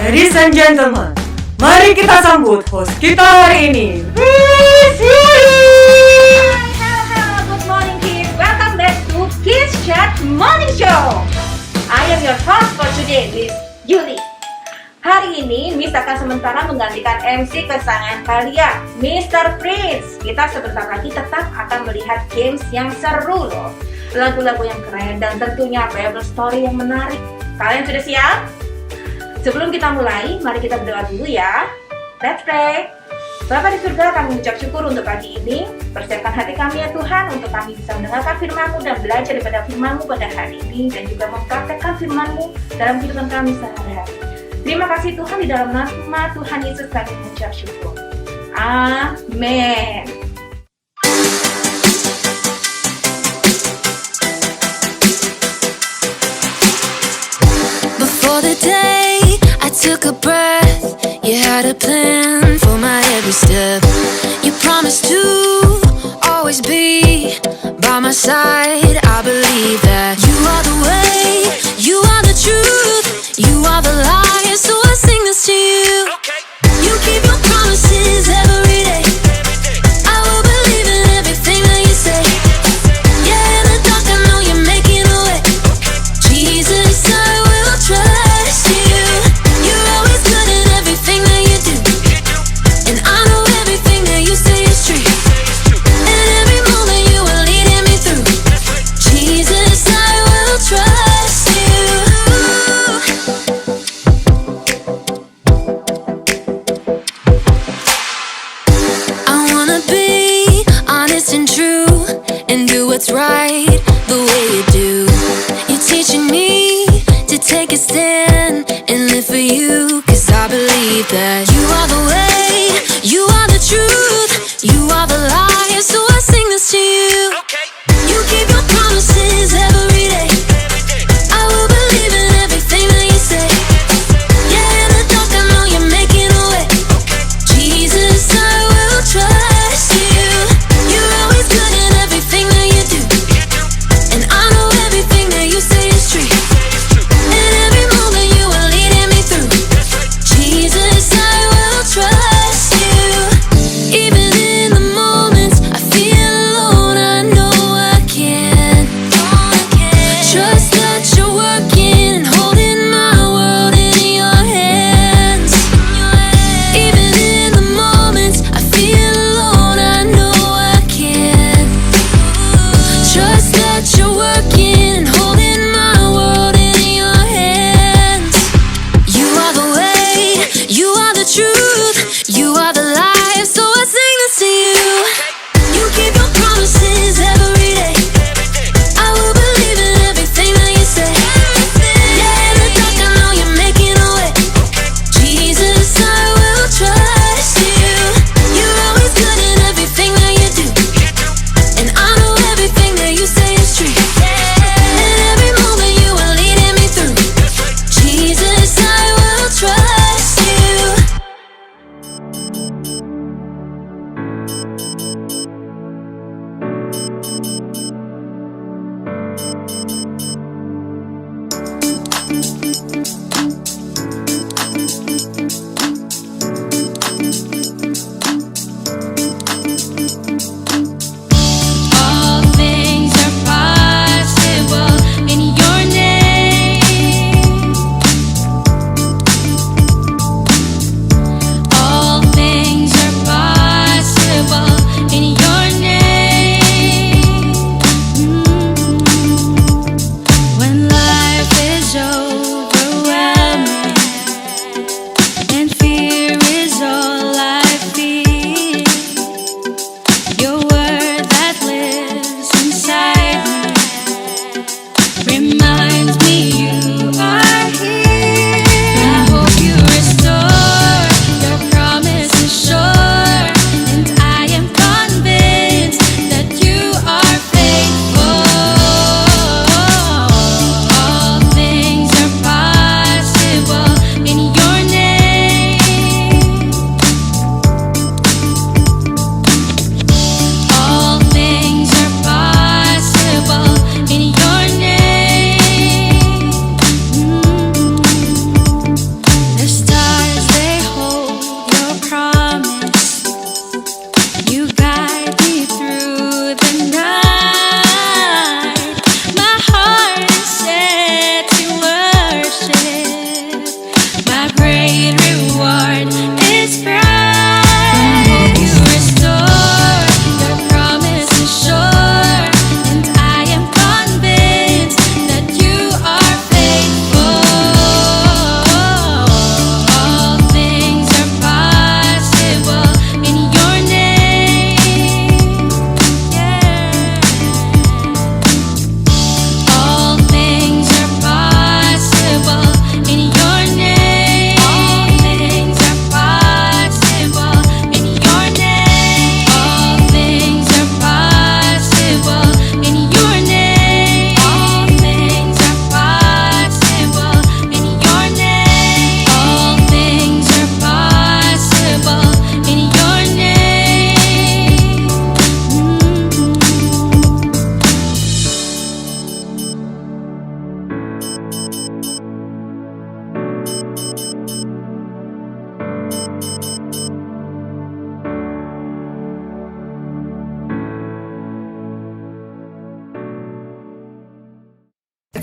Ladies and gentlemen, mari kita sambut host kita hari ini. Hello, good morning kids. Welcome back to Kids Chat Morning Show. I am your host for today, Miss Julie. Hari ini Miss akan sementara menggantikan MC kesayangan kalian, Mr. Prince. Kita sebentar lagi tetap akan melihat games yang seru loh, lagu-lagu yang keren, dan tentunya Bible story yang menarik. Kalian sudah siap? Sebelum kita mulai, mari kita berdoa dulu ya. Let's pray. Bapa di surga, kami mengucap syukur untuk pagi ini. Persiapkan hati kami ya Tuhan, untuk kami bisa mendengarkan firman-Mu dan belajar daripada firman-Mu pada hari ini, dan juga mempraktekkan firman-Mu dalam kehidupan kami sehari-hari. Terima kasih Tuhan, di dalam nama Tuhan Yesus kami mengucap syukur. Amin. Before the day I took a breath, you had a plan for my every step. You promised to always be by my side. I believe that you are the way, you are the truth, you are the light. So I sing this to you. You keep your promises every day. I will believe in everything that you say. Yeah, in the dark I know you're making a way. Jesus, I will trust you. You're always good at everything that you do, and I know everything that you say is true. And every moment you are leading me through. Jesus, I will trust you. I wanna be honest and true, and do what's right the way you do. You're teaching me to take a stand and live for you, 'cause I believe that you are the way, you are the truth, you are the light. So I sing this to you. You keep your promises every day. I will believe in everything that you say. Yeah, in the dark I know you're making a way. Jesus, I will trust you. You're always good at everything that you do, and I know everything that you say is true. And every moment you are leading me through. Jesus, I will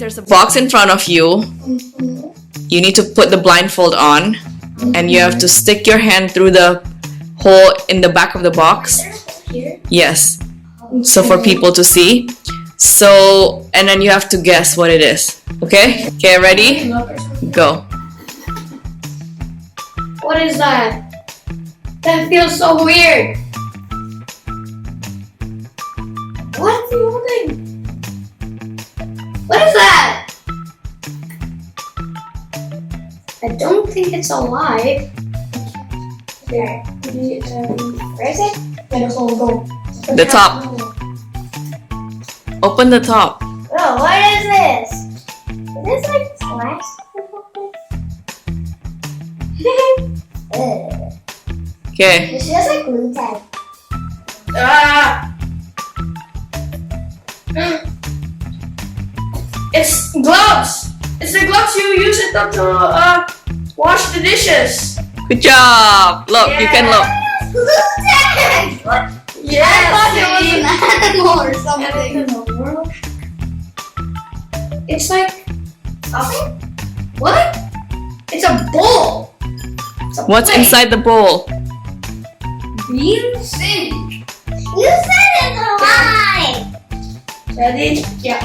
there's a box in front of you. You need to put the blindfold on, and you have to stick your hand through the hole in the back of the box. Here? Yes. So for people to see. So, and then you have to guess what it is. Okay? Okay, ready? Go. What is that? That feels so weird. What is he holding? What is that? I don't think it's alive. There. Where is it? Let us all go. The top. Open the top. Oh, what is this? Is this like glass or something? Okay. It feels like glue tag. It's gloves. It's the gloves you use it to wash the dishes. Good job. Look, you can look. Glue tag. What? Yes, I thought it was see? an animal or something. in the world? It's like something. What? It's a bowl. It's a What's plate. inside the bowl? Beans. You said it's alive! Ready? Yeah.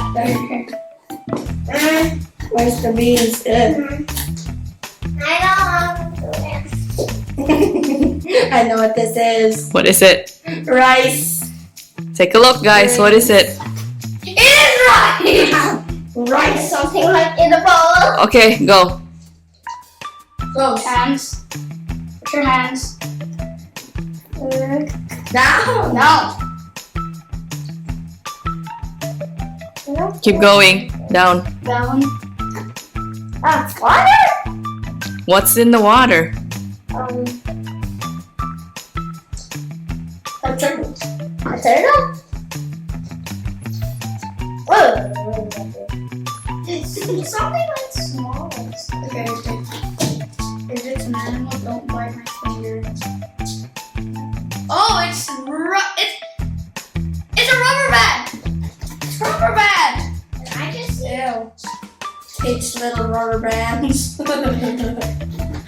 Where's the beans? I don't want to do it. I know what this is. What is it? Rice. Take a look, guys. What is it? It is rice. Rice. Something like in the bowl. Okay, go. Go. Hands. Put your hands. Down. No. Keep going. Down. Down. Water. What's in the water? A turtle. A turtle? Whoa. It's something like small. Okay. If it's an animal, don't bite my finger. Oh, it's a rubber band. It's a rubber band. And I just Ew. It's little rubber bands.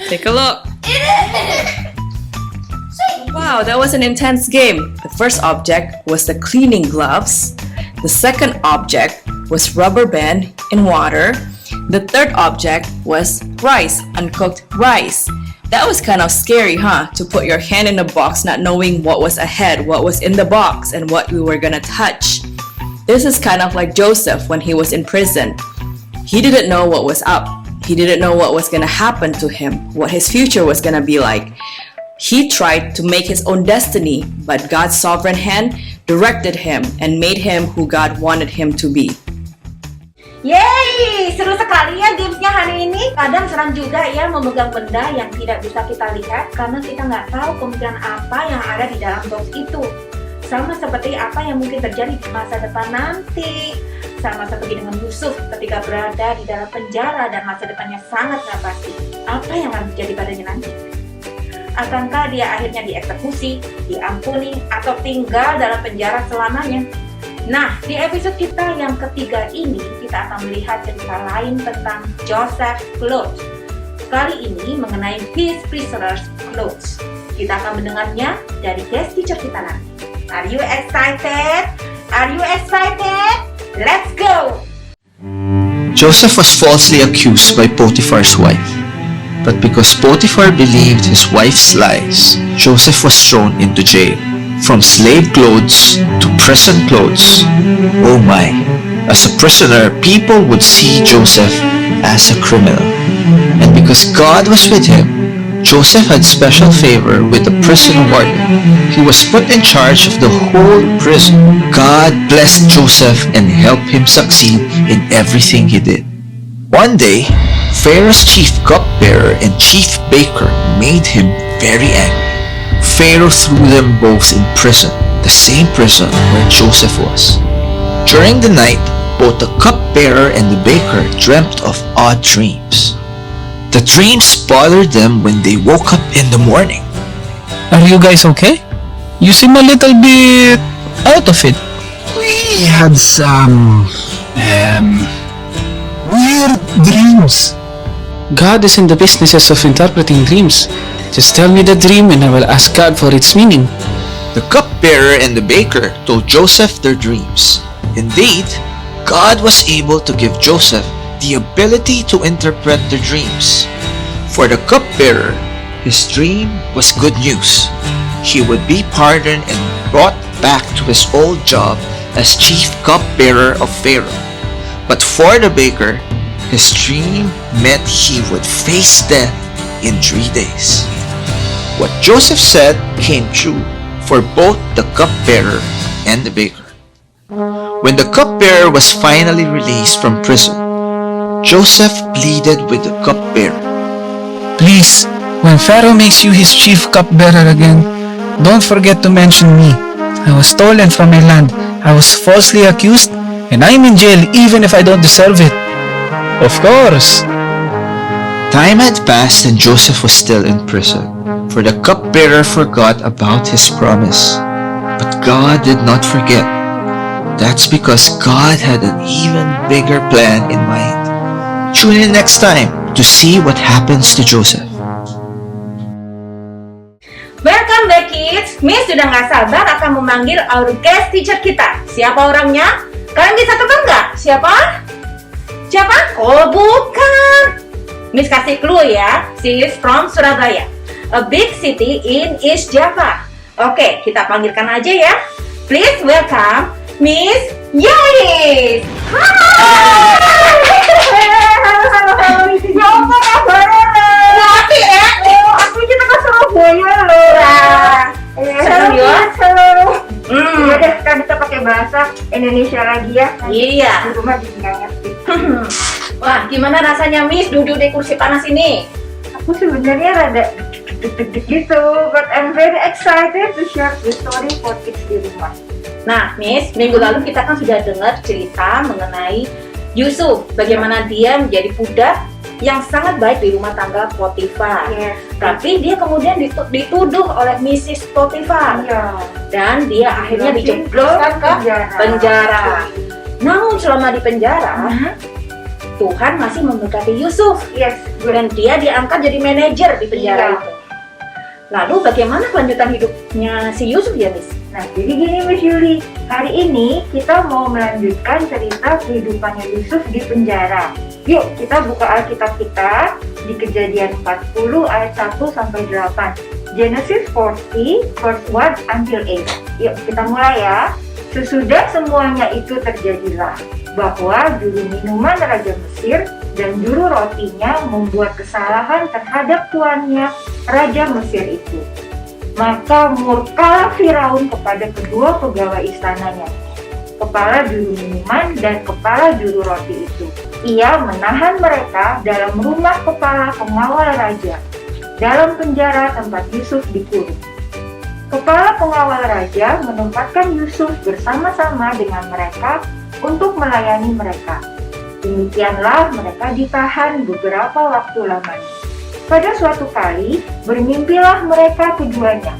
Take a look. it is. Wow, that was an intense game. The first object was the cleaning gloves. The second object was rubber band in water. The third object was rice, uncooked rice. That was kind of scary, huh? To put your hand in a box not knowing what was ahead, what was in the box, and what we were gonna touch. This is kind of like Joseph when he was in prison. He didn't know what was up. He didn't know what was gonna happen to him, what his future was gonna be like. He tried to make his own destiny, but God's sovereign hand directed him and made him who God wanted him to be. Yeay, seru sekali ya gamesnya hari ini. Kadang seram juga ya memegang benda yang tidak bisa kita lihat karena kita nggak tahu kemungkinan apa yang ada di dalam box itu. Sama seperti apa yang mungkin terjadi di masa depan nanti. Sama seperti dengan Yusuf ketika berada di dalam penjara dan masa depannya sangat nggak pasti. Apa yang akan terjadi padanya nanti? Akankah dia akhirnya dieksekusi, diampuni, atau tinggal dalam penjara selamanya? Nah, di episode kita yang ketiga ini, kita akan melihat cerita lain tentang Joseph Clothes. Kali ini mengenai his prisoner's clothes. Kita akan mendengarnya dari guest teacher kita nanti. Are you excited? Are you excited? Let's go! Joseph was falsely accused by Potiphar's wife. But because Potiphar believed his wife's lies, Joseph was thrown into jail. From slave clothes to prison clothes. Oh my! As a prisoner, people would see Joseph as a criminal. And because God was with him, Joseph had special favor with the prison warden. He was put in charge of the whole prison. God blessed Joseph and helped him succeed in everything he did. One day, Pharaoh's chief cupbearer and chief baker made him very angry. Pharaoh threw them both in prison, the same prison where Joseph was. During the night, both the cupbearer and the baker dreamt of odd dreams. The dreams bothered them when they woke up in the morning. Are you guys okay? You seem a little bit out of it. We had some dreams. God is in the businesses of interpreting dreams. Just tell me the dream and I will ask God for its meaning. The cupbearer and the baker told Joseph their dreams. Indeed, God was able to give Joseph the ability to interpret their dreams. For the cupbearer, his dream was good news. He would be pardoned and brought back to his old job as chief cupbearer of Pharaoh. But for the baker, his dream meant he would face death in 3 days. What Joseph said came true for both the cupbearer and the baker. When the cupbearer was finally released from prison, Joseph pleaded with the cupbearer. Please, when Pharaoh makes you his chief cupbearer again, don't forget to mention me. I was stolen from my land. I was falsely accused, and I'm in jail even if I don't deserve it. Of course. Time had passed and Joseph was still in prison, for the cupbearer forgot about his promise. But God did not forget. That's because God had an even bigger plan in mind. Tune in next time to see what happens to Joseph. Welcome back kids. Miss sudah gak sabar akan memanggil our guest teacher kita. Siapa orangnya? Kalian bisa tebak nggak? Siapa? Siapa? Oh bukan. Miss kasih clue ya. She is from Surabaya, a big city in East Java. Oke, kita panggilkan aja ya. Please welcome Miss Yolis. Hai. Ya apa kabarnya? Tapi aku kita ke Surabaya loh. Senang ya? Udah sekarang kita pakai bahasa Indonesia lagi ya. Iya. Di rumah jadi nggak ngerti. Wah, gimana rasanya Miss duduk di kursi panas ini? Aku sebenarnya rada deg-deg gitu, but I'm very excited to share the story for kids di rumah. Nah, Miss, minggu lalu kita kan sudah dengar cerita mengenai Yusuf, bagaimana dia menjadi budak yang sangat baik di rumah tangga Potifar. Yes. Tapi dia kemudian dituduh oleh Mrs. Potifar. Iya. Dan dia akhirnya dijebloskan ke penjara. Namun selama di penjara, Tuhan masih memberkati Yusuf. Yes. Dan dia diangkat jadi manajer di penjara Iya. itu. Lalu bagaimana kelanjutan hidupnya si Yusuf ya, Miss? Nah, jadi gini Miss Yuli, hari ini kita mau melanjutkan cerita kehidupannya Yusuf di penjara. Yuk, kita buka Alkitab kita di Kejadian 40 ayat 1 sampai 8. Genesis 40 verse 1 until 8. Yuk, kita mulai ya. Sesudah semuanya itu terjadilah bahwa juru minuman Raja Mesir dan juru rotinya membuat kesalahan terhadap tuannya Raja Mesir itu. Maka murkalah Firaun kepada kedua pegawai istananya, kepala juru minuman dan kepala juru roti itu. Ia menahan mereka dalam rumah kepala pengawal raja, dalam penjara tempat Yusuf dikurung. Kepala pengawal raja menempatkan Yusuf bersama-sama dengan mereka untuk melayani mereka. Demikianlah mereka ditahan beberapa waktu lamanya. Pada suatu kali, bermimpilah mereka keduanya,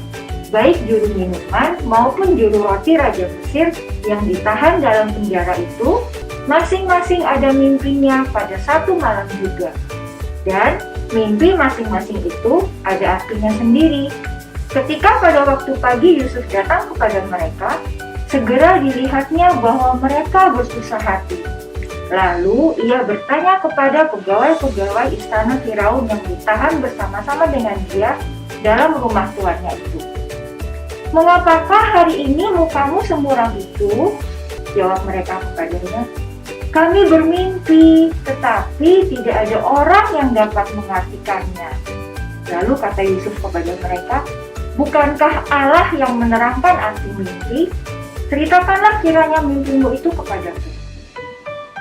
baik juru minuman maupun juru roti Raja Mesir yang ditahan dalam penjara itu, masing-masing ada mimpinya pada satu malam juga. Dan mimpi masing-masing itu ada artinya sendiri. Ketika pada waktu pagi Yusuf datang kepada mereka, segera dilihatnya bahwa mereka bersusah hati. Lalu ia bertanya kepada pegawai-pegawai istana Firaun yang ditahan bersama-sama dengan dia dalam rumah tuannya itu. "Mengapakah hari ini mukamu semuram itu?" Jawab mereka kepadanya. "Kami bermimpi, tetapi tidak ada orang yang dapat mengartikannya." Lalu kata Yusuf kepada mereka, "Bukankah Allah yang menerangkan arti mimpi? Ceritakanlah kiranya mimpimu itu kepadaku."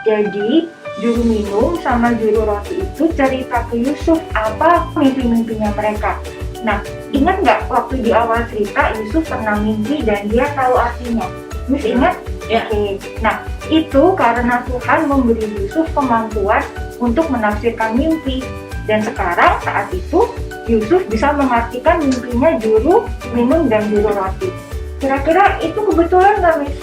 Jadi, juru minum sama juru roti itu cerita ke Yusuf apa mimpi-mimpinya mereka. Nah, ingat nggak waktu di awal cerita Yusuf pernah mimpi dan dia tahu artinya? Miss ingat? Ya. Oke. Nah, itu karena Tuhan memberi Yusuf kemampuan untuk menafsirkan mimpi. Dan sekarang saat itu Yusuf bisa mengartikan mimpinya juru minum dan juru roti. Kira-kira itu kebetulan nggak, Miss?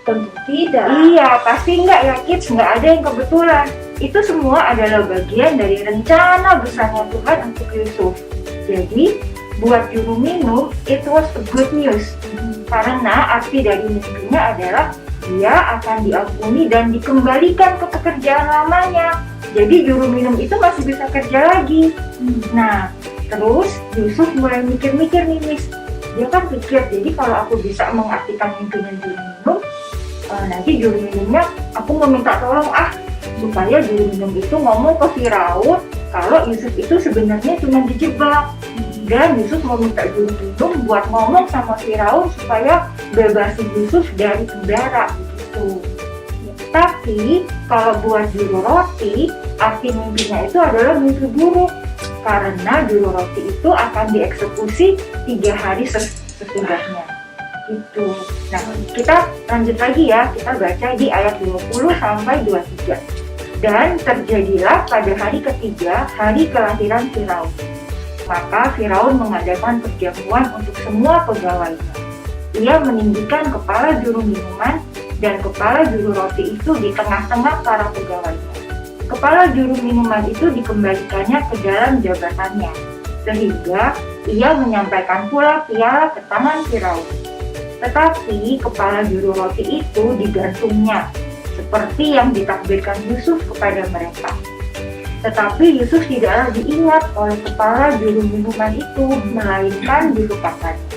Tentu tidak. Iya, pasti enggak ya kids, enggak ada yang kebetulan. itu semua adalah bagian dari rencana besarnya Tuhan untuk Yusuf. Jadi buat juru minum it was a good news, karena arti dari mimpinya adalah dia akan diampuni dan dikembalikan ke pekerjaan lamanya. Jadi juru minum itu masih bisa kerja lagi. Nah, terus Yusuf mulai mikir-mikir nih, Miss. Dia kan pikir, jadi kalau aku bisa mengartikan mimpinya juru minum, nanti juru minumnya aku mau minta tolong supaya juru minum itu ngomong ke Firaun kalau Yusuf itu sebenarnya cuma dijebak. Dan Yusuf mau minta juru minum buat ngomong sama Firaun supaya bebasin Yusuf dari penjara gitu. Tapi kalau buat juru roti, arti mimpinya itu adalah mimpi buruk, karena juru roti itu akan dieksekusi 3 hari sesudahnya gitu. Nah, kita lanjut lagi ya, kita baca di ayat 20 sampai 23. Dan terjadilah pada hari ketiga, hari kelahiran Firaun. Maka Firaun mengadakan perjamuan untuk semua pegawainya. Ia meninggikan kepala juru minuman dan kepala juru roti itu di tengah-tengah para pegawainya. Kepala juru minuman itu dikembalikannya ke dalam jabatannya, sehingga ia menyampaikan pula piala ke tangan Firaun. Tetapi kepala juru roti itu digantungnya, seperti yang ditakbirkan Yusuf kepada mereka. Tetapi Yusuf tidaklah diingat oleh kepala juru minuman itu, melainkan dilupakannya.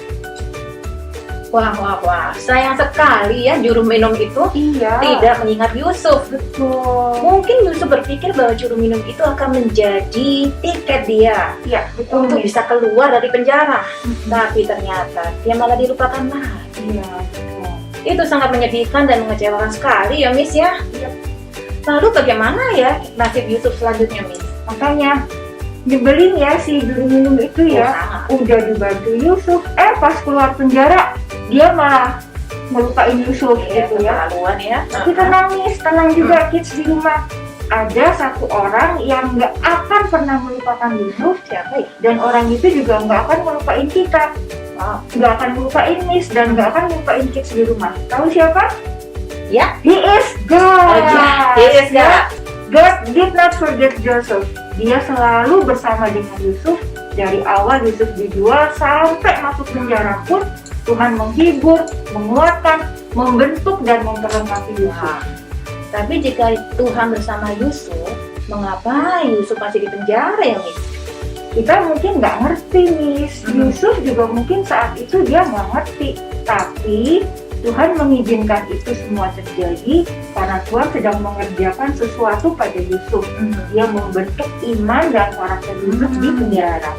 Wah, sayang sekali ya juru minum itu tidak mengingat Yusuf. Betul. Mungkin Yusuf berpikir bahwa juru minum itu akan menjadi tiket dia Iya, betul. untuk bisa keluar dari penjara. Tapi ternyata dia malah dilupakan lagi. Iya, betul. Itu sangat menyedihkan dan mengecewakan sekali ya, Miss ya. Lalu bagaimana ya nasib Yusuf selanjutnya, Miss? Makanya nyebelin ya si juru minum itu ya. Udah dibantu Yusuf, pas keluar penjara dia malah melupain Yusuf gitu ya. Keterlaluan ya. Kita nangis, tenang juga kids di rumah. Ada satu orang yang nggak akan pernah melupakan Yusuf, Siapa ya? dan orang itu juga nggak akan melupain kita, nggak akan melupain Miss, dan nggak akan melupain kids di rumah. Tahu siapa? Ya. He is God. Oh ya, he is God. God did not forget Joseph. Dia selalu bersama dengan Yusuf. Dari awal Yusuf dijual sampai masuk penjara pun Tuhan menghibur, menguatkan, membentuk dan memperlengkapi Yusuf. Tapi jika Tuhan bersama Yusuf, mengapa Yusuf masih di penjara ya, Miss? Kita mungkin nggak ngerti, Miss. Yusuf juga mungkin saat itu dia nggak ngerti. Tapi Tuhan mengizinkan itu semua terjadi karena Tuhan sedang mengerjakan sesuatu pada Yusuf. Dia membentuk iman dan karakter Yusuf di penjara.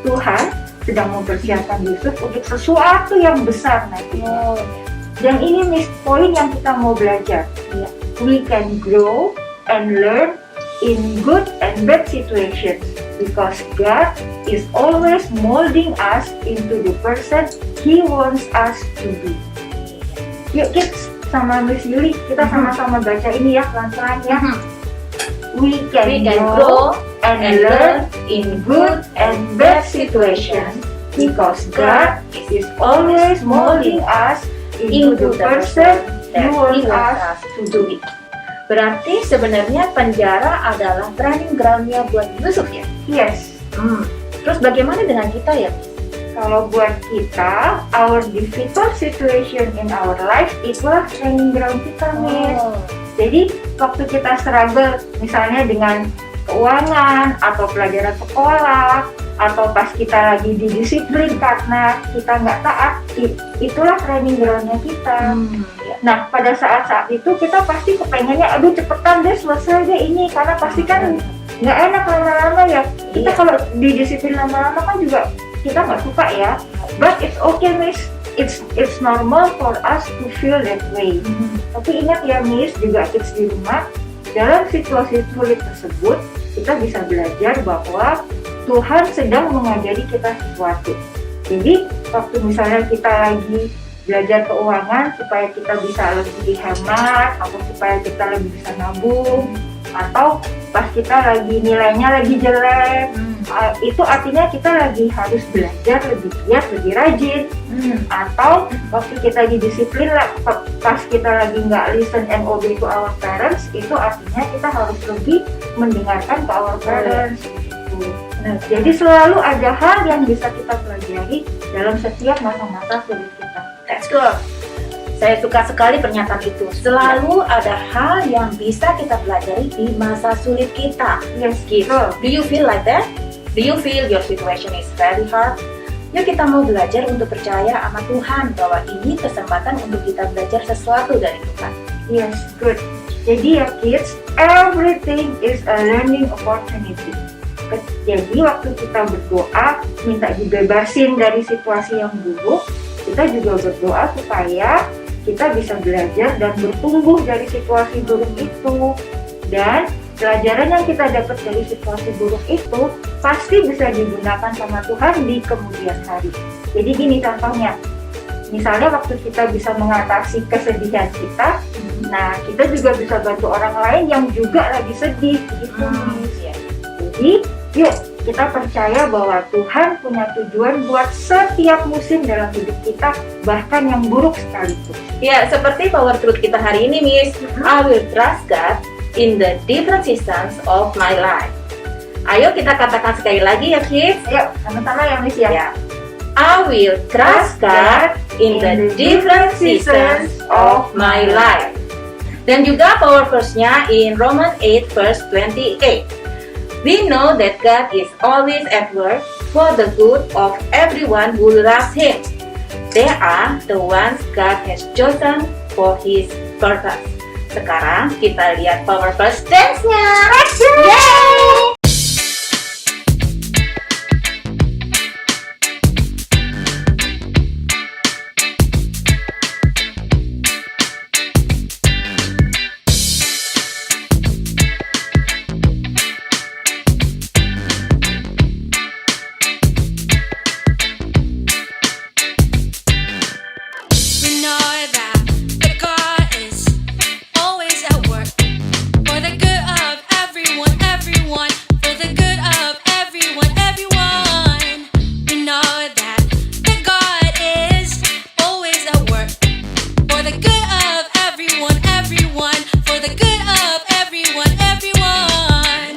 Tuhan sedang mempersiapkan Yusuf untuk sesuatu yang besar nantinya. Dan ini Miss, poin yang kita mau belajar. We can grow and learn in good and bad situations because God is always molding us into the person He wants us to be. Yuk kids, sama Miss Yuli, kita sama-sama baca ini ya, pelan-pelan ya. We can grow and learn in good and bad situations because God is always molding us into the person He wants us to be. Berarti sebenarnya penjara adalah training ground-nya buat Yusuf ya? Yes. Terus bagaimana dengan kita ya? Kalau buat kita, our difficult situation in our life itulah training ground kita, Miss. Jadi waktu kita struggle misalnya dengan keuangan atau pelajaran sekolah atau pas kita lagi didisiplin karena kita nggak taat, itulah training ground-nya kita. Nah, pada saat-saat itu kita pasti kepengennya, aduh cepetan deh selesai deh ini, karena pasti kan nggak enak lama-lama ya. Kita kalau didisiplin lama-lama kan juga kita nggak suka ya. But it's okay, Miss. It's normal for us to feel that way. Tapi ingat ya, Miss, juga kids di rumah, dalam situasi sulit tersebut kita bisa belajar bahwa Tuhan sedang mengajari kita sesuatu. Jadi waktu misalnya kita lagi belajar keuangan supaya kita bisa lebih hemat, atau supaya kita lebih bisa nabung, atau pas kita lagi nilainya lagi jelek, Itu artinya kita lagi harus belajar lebih giat, lebih rajin. Atau waktu kita didisiplin lah, pas kita lagi nggak listen and obey to our parents, itu artinya kita harus lebih mendengarkan ke our parents. Gitu. Nah, jadi selalu ada hal yang bisa kita pelajari dalam setiap masa-masa sulit kita. That's good. Saya suka sekali pernyataan itu. Selalu ada hal yang bisa kita pelajari di masa sulit kita. Yes, Kids, do you feel like that? Do you feel your situation is very hard? Yuk kita mau belajar untuk percaya sama Tuhan bahwa ini kesempatan untuk kita belajar sesuatu dari Tuhan. Yes, good. Jadi ya kids, everything is a learning opportunity. Jadi waktu kita berdoa, minta dibebasin dari situasi yang buruk, kita juga berdoa supaya kita bisa belajar dan bertumbuh dari situasi buruk itu. Dan pelajaran yang kita dapat dari situasi buruk itu pasti bisa digunakan sama Tuhan di kemudian hari. Jadi gini contohnya, misalnya waktu kita bisa mengatasi kesedihan kita, nah kita juga bisa bantu orang lain yang juga lagi sedih gitu. Jadi yuk kita percaya bahwa Tuhan punya tujuan buat setiap musim dalam hidup kita, bahkan yang buruk sekalipun. Ya, seperti power truth kita hari ini, Miss. I will trust God in the different seasons of my life. Ayo kita katakan sekali lagi ya, kids. Yuk, sama-sama ya Miss ya. Ya. I will trust God in the different seasons of my life. Dan juga power verse-nya in Romans 8 verse 28. We know that God is always at work for the good of everyone who loves Him. They are the ones God has chosen for His purpose. Sekarang kita lihat power verse dance-nya. Yay! We know that the God is always at work for the good of everyone, everyone, for the good of everyone, everyone. We know that the God is always at work for the good of everyone, everyone, for the good of everyone, everyone.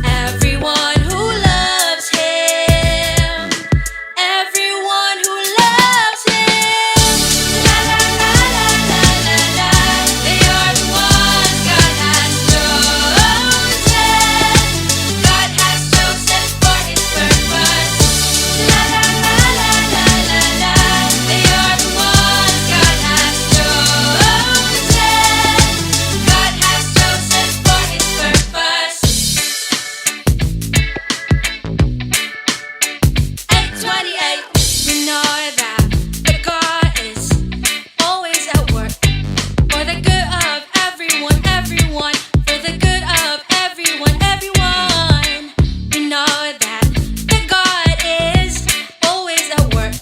Everyone who loves Him, everyone who loves Him. La la la la la la la. They are the ones God has chosen. God has chosen for His purpose. La la la la la la la. They are the ones God has chosen. God has chosen for His purpose. 8:28. We know that the God is always at work for the good of everyone, everyone, for the good of everyone, everyone. We know that the God is always at work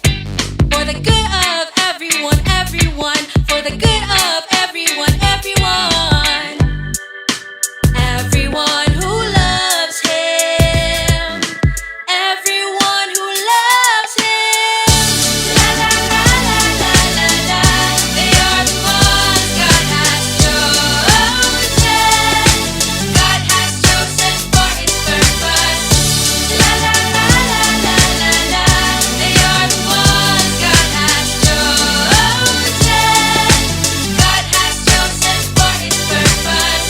for the good of everyone, everyone, for the good of everyone, everyone. Everyone who loves Him, everyone who loves Him. La la la la la la la. They are the ones God has chosen. God has chosen for His purpose. La la la la la la la. They are the ones God has chosen. God has chosen for His purpose.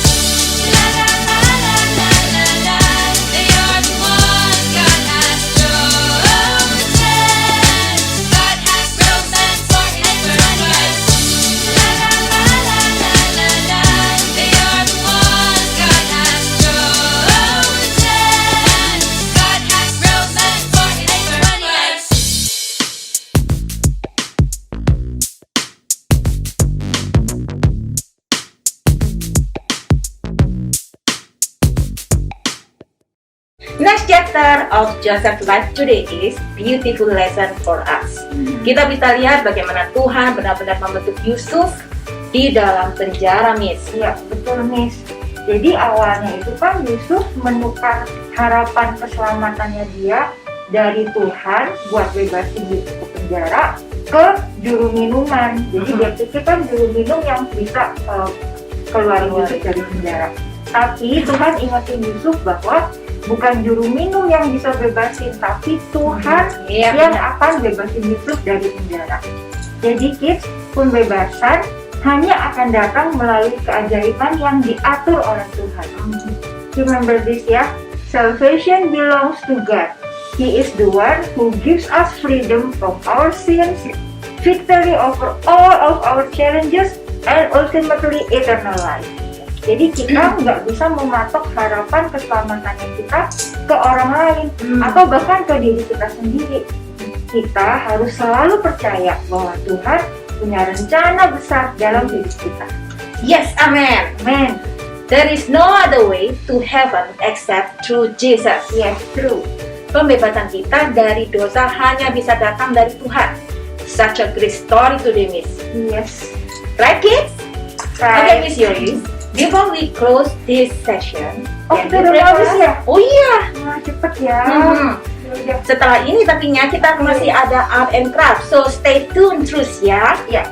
La la la la la la la. They are the ones God has chosen. God has chosen for His purpose. La la la la la la la. They are the ones God has chosen. God has chosen for His purpose. Next chapter of Joseph's life today is beautiful lesson for us. Kita bisa lihat bagaimana Tuhan benar-benar membentuk Yusuf di dalam penjara, Miss. Ya, betul Miss. Jadi awalnya itu kan Yusuf menukar harapan keselamatannya dia dari Tuhan buat bebasin Yusuf ke penjara ke juru minuman. Jadi dia pikir kan juru minum yang bisa keluarin Yusuf dari penjara. Tapi Tuhan ingetin Yusuf bahwa bukan juru minum yang bisa bebasin, tapi Tuhan yang akan bebasin Yusuf dari penjara. Jadi kids, pembebasan hanya akan datang melalui keajaiban yang diatur oleh Tuhan. Remember this ya, salvation belongs to God. He is the one who gives us freedom from our sins, victory over all of our challenges, and ultimately eternal life. Jadi kita nggak bisa mematok harapan keselamatannya kita ke orang lain atau bahkan ke diri kita sendiri. Kita harus selalu percaya bahwa Tuhan punya rencana besar dalam hidup kita. Yes, amen. Amen. There is no other way to heaven except through Jesus. Yes, true. Pembebasan kita dari dosa hanya bisa datang dari Tuhan. Such a great story today, Miss. Yes. Right, kids? Right. Okay, Miss Yoris. Before we close this session, Oh, can kita you udah pray for habis us? ya? Oh iya. Wah, cepet ya. Yaudah. Setelah ini tapinya kita masih ada art and craft, so stay tune terus ya. Ya.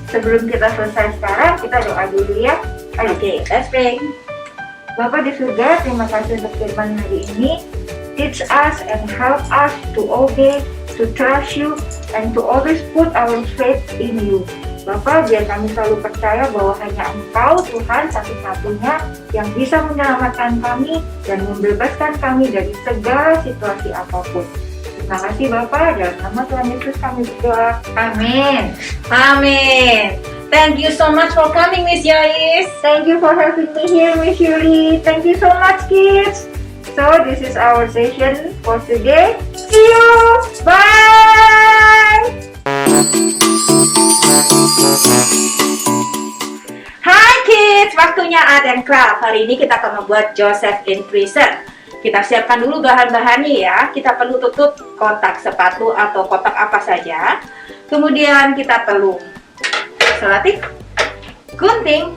Sebelum kita selesai sekarang, kita doa dulu ya. Ayo. Okay, let's pray. Bapak di surga, terima kasih untuk firman hari ini. Teach us and help us to obey, to trust you, and to always put our faith in you. Bapak, biar kami selalu percaya bahwa hanya Engkau, Tuhan, satu-satunya yang bisa menyelamatkan kami dan membebaskan kami dari segala situasi apapun. Terima kasih Bapak, dalam nama Tuhan Yesus kami berdoa. Amin. Amin. Thank you so much for coming, Miss Yoris. Thank you for having me here, Miss Yuli. Thank you so much, kids. So, this is our session for today. See you. Bye. Hai kids, waktunya art and craft. Hari ini kita akan membuat Joseph in prison. Kita siapkan dulu bahan-bahannya ya. Kita perlu tutup kotak sepatu atau kotak apa saja. Kemudian kita perlu selotip, gunting,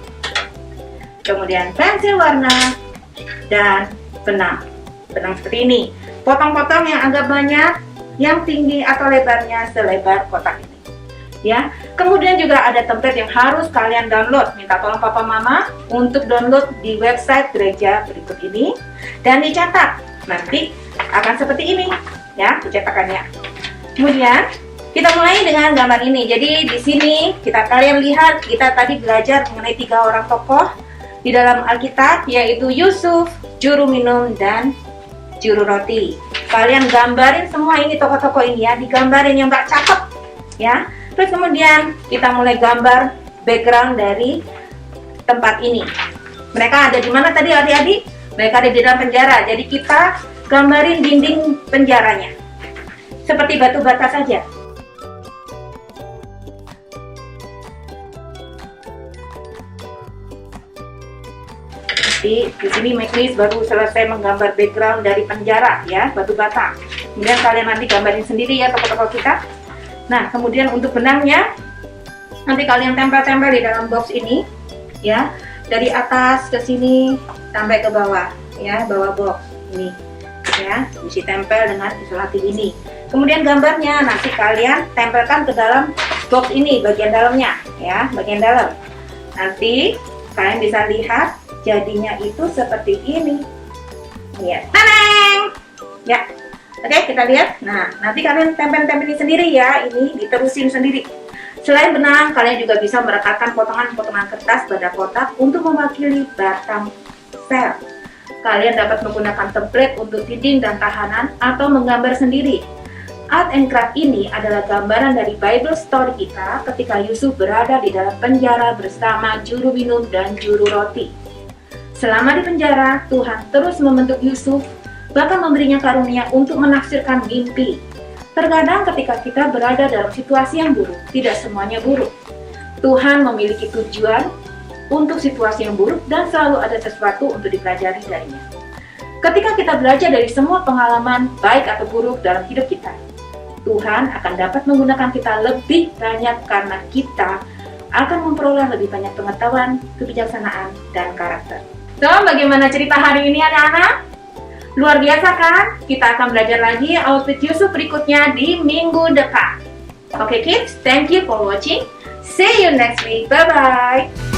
kemudian pensil warna, dan benang. Benang seperti ini. Potong-potong yang agak banyak, yang tinggi atau lebarnya selebar kotak ini. Ya, kemudian juga ada template yang harus kalian download. Minta tolong papa mama untuk download di website gereja berikut ini dan dicetak. Nanti akan seperti ini, ya, cetakannya. Kemudian kita mulai dengan gambar ini. Jadi di sini kalian lihat kita tadi belajar mengenai 3 orang tokoh di dalam Alkitab, yaitu Yusuf, juru minum, dan juru roti. Kalian gambarin semua ini tokoh-tokoh ini ya, digambarin yang nggak cakep, ya. Terus kemudian kita mulai gambar background dari tempat ini. Mereka ada di mana tadi adik-adik? Mereka ada di dalam penjara. Jadi kita gambarin dinding penjaranya. Seperti batu bata saja. Di sini Magnis baru selesai menggambar background dari penjara ya, batu bata. Kemudian kalian nanti gambarin sendiri ya tokoh-tokoh kita. Nah, kemudian untuk benangnya nanti kalian tempel-tempel di dalam box ini ya, dari atas ke sini sampai ke bawah ya, bawah box ini ya, isi tempel dengan isolatif ini. Kemudian gambarnya nanti kalian tempelkan ke dalam box ini, bagian dalamnya ya, bagian dalam. Nanti kalian bisa lihat jadinya itu seperti ini ya, taneng ya. Oke, kita lihat. Nah, nanti kalian tempel-tempelin sendiri ya, ini diterusin sendiri. Selain benang, kalian juga bisa merekatkan potongan-potongan kertas pada kotak untuk mewakili batang sel. Kalian dapat menggunakan template untuk dinding dan tahanan atau menggambar sendiri. Art and craft ini adalah gambaran dari Bible story kita ketika Yusuf berada di dalam penjara bersama juru minum dan juru roti. Selama di penjara, Tuhan terus membentuk Yusuf, bahkan memberinya karunia untuk menafsirkan mimpi. Terkadang ketika kita berada dalam situasi yang buruk, tidak semuanya buruk. Tuhan memiliki tujuan untuk situasi yang buruk dan selalu ada sesuatu untuk dipelajari darinya. Ketika kita belajar dari semua pengalaman, baik atau buruk dalam hidup kita, Tuhan akan dapat menggunakan kita lebih banyak karena kita akan memperoleh lebih banyak pengetahuan, kebijaksanaan, dan karakter. So, bagaimana cerita hari ini anak-anak? Luar biasa kan? Kita akan belajar lagi outfit Yusuf berikutnya di minggu depan. Oke kids, thank you for watching. See you next week. Bye-bye.